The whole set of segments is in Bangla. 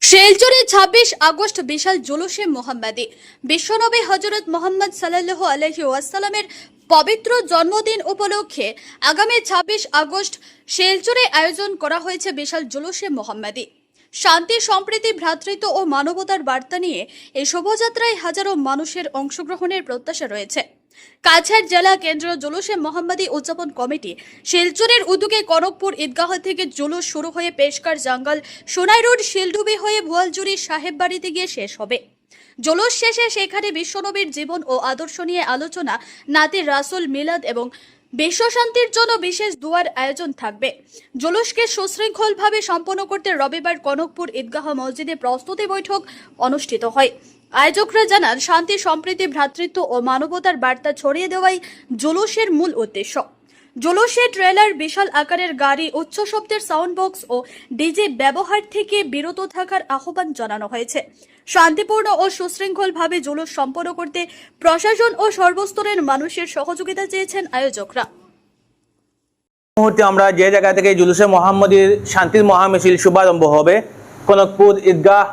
শিলচরে ২৬ আগস্ট বিশাল জুলুসে মোহাম্মদী বিশ্বনবী হযরত মুহাম্মদ সাল্লাল্লাহু আলাইহি ওয়াসাল্লামের পবিত্র জন্মদিন উপলক্ষে আগামী ২৬ আগস্ট শিলচরে আয়োজন করা হয়েছে বিশাল জুলুসে মোহাম্মদী। শান্তি, সম্প্রীতি, ভ্রাতৃত্ব ও মানবতার বার্তা নিয়ে এই শোভাযাত্রায় হাজারো মানুষের অংশগ্রহণের প্রত্যাশা রয়েছে। কাছাড় জেলা কেন্দ্রীয় জুলুসে মোহাম্মদী উদযাপন কমিটি শিলচরের উদ্যোগে কনকপুর ঈদগাহ থেকে জুলুস শুরু হয়ে পেশকার জাঙ্গাল, সোনাই রোড, শিলডুবি হয়ে ভুয়ালজুরি সাহেব বাড়িতে গিয়ে শেষ হবে। জুলুস শেষে সেখানে বিশ্বনবীর জীবন ও আদর্শ নিয়ে আলোচনা, নাতে রাসূল, মিলাদ এবং বিশ্বশান্তির জন্য বিশেষ দুয়ার আয়োজন থাকবে। জুলুসকে সুশৃঙ্খলভাবে সম্পন্ন করতে রবিবার কনকপুর ঈদগাহ মসজিদে প্রস্তুতি বৈঠক অনুষ্ঠিত হয়। আয়োজকরা জানান, শান্তি, সম্প্রীতি, ভ্রাতৃত্ব ও মানবতার বার্তা ছড়িয়ে দেওয়াই জুলুসের মূল উদ্দেশ্য। জুলুসে ট্রেলার, বিশাল আকারের গাড়ি, উচ্চ শব্দের সাউন্ড বক্স ও ডিজে ব্যবহার থেকে বিরত থাকার আহ্বান জানানো হয়েছে। শান্তিপূর্ণ ও সুশৃঙ্খলভাবে জুলুস সম্পন্ন করতে প্রশাসন ও সর্বস্তরের মানুষের সহযোগিতা চেয়েছেন আয়োজকরা। মুহূর্তে আমরা যে জায়গা থেকে জুলুসে মোহাম্মদীর শান্তির মহামিছিল শুভারম্ভ হবে, কনকপুর ঈদগাহ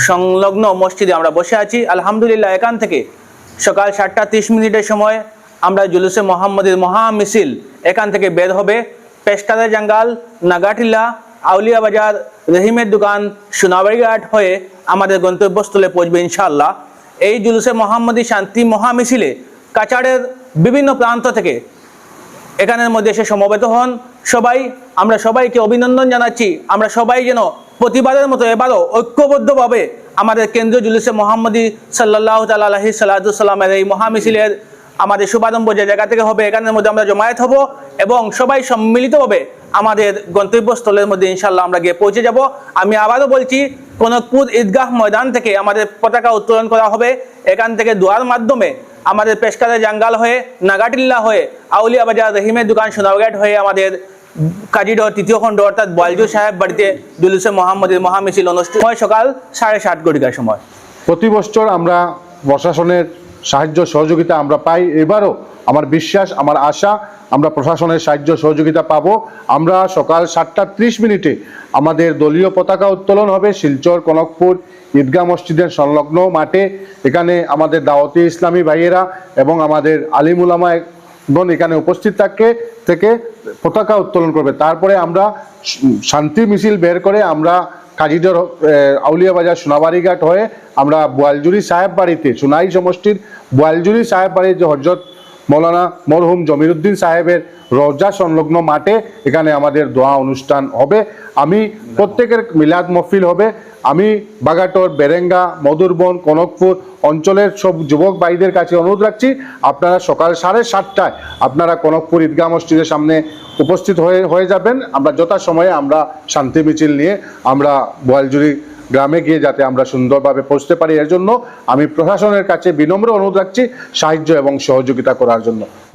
সংলগ্ন মসজিদে আমরা বসে আছি। আলহামদুলিল্লাহ, এখান থেকে সকাল 7:30 সময় আমরা জুলুসে মোহাম্মদীর মহামিছিল এখান থেকে বের হবে। পেশকারের জাঙ্গাল, নাগাটিলা, আউলিয়া বাজার, রহিমের দোকান, সোনাবাড়িঘাট হয়ে আমাদের গন্তব্যস্থলে পৌঁছবে ইনশাআল্লাহ। এই জুলুসে মোহাম্মদী শান্তি মহামিছিলে কাছাড়ের বিভিন্ন প্রান্ত থেকে এখানের মধ্যে এসে সমবেত হন সবাই। আমরা সবাইকে অভিনন্দন জানাচ্ছি। আমরা সবাই যেন প্রতিবারের মতো এবারও ঐক্যবদ্ধভাবে আমাদের কেন্দ্রীয় জুলুসে মোহাম্মদী সাল্লাল্লাহু তাআলা আলাইহি সাল্লামের এই মহামিছিলের আমাদের শুভারম্ভ যে জায়গা থেকে হবে, এখানের মধ্যে আমরা জমায়েত হব এবং সবাই সম্মিলিতভাবে আমাদের গন্তব্যস্থলের মধ্যে ইনশাআল্লাহ আমরা গিয়ে পৌঁছে যাব। আমি আবারও বলছি, কনকপুর ঈদগাহ ময়দান থেকে আমাদের পতাকা উত্তোলন করা হবে। এখান থেকে দোয়ার মাধ্যমে আমাদের পেশকারের জাঙ্গাল হয়ে, নাগাটিল্লা হয়ে, আউলিয়া বাজার, রহিমের দোকান, সোনারঘাট হয়ে আমাদের কাজীডোর ৩য় খণ্ড অর্থাৎ বয়ালজুর সাহেব বাড়িতে জুলুসে মোহাম্মদীর মহামিছিল অনুষ্ঠিত হয় সকাল 7:30 ঘটিকার সময়। প্রতি বছর আমরা প্রশাসনের সাহায্য সহযোগিতা আমরা পাই। এবারও আমার বিশ্বাস, আমার আশা, আমরা প্রশাসনের সাহায্য সহযোগিতা পাবো। আমরা সকাল 7:30 আমাদের দলীয় পতাকা উত্তোলন হবে শিলচর কনকপুর ঈদগাহ মসজিদের সংলগ্ন মাঠে। এখানে আমাদের দাওয়াতি ইসলামী ভাইয়েরা এবং আমাদের আলিম উলামাগণ এখানে উপস্থিত থেকে পতাকা উত্তোলন করবে। তারপরে আমরা শান্তি মিছিল বের করে আমরা কাজীডোর, আউলিয়া বাজার, সোনাবাড়িঘাট হয়ে আমরা বোয়ালজুরি সাহেব বাড়িতে, সোনাই সমষ্টির বোয়ালজুরি সাহেব বাড়ির যে হযরত মৌলানা মরহুম জমিরুদ্দিন সাহেবের রওজা সংলগ্ন মাঠে এখানে আমাদের দোয়া অনুষ্ঠান হবে। আমি প্রত্যেকের মিলাদ মহফিল হবে। আমি বাগাটোর, বেরেঙ্গা, মধুরবন, কনকপুর অঞ্চলের সব যুবক ভাইদের কাছে অনুরোধ রাখছি, আপনারা সকাল 7:30 আপনারা কনকপুর ঈদগাহ মসজিদের সামনে উপস্থিত হয়ে যাবেন। আমরা যথাসময়ে আমরা শান্তি মিছিল নিয়ে আমরা বোয়ালজুরি গ্রামে গিয়ে যাতে আমরা সুন্দরভাবে পৌঁছতে পারি, এর জন্য আমি প্রশাসনের কাছে বিনম্র অনুরোধ রাখছি সাহায্য এবং সহযোগিতা করার জন্য।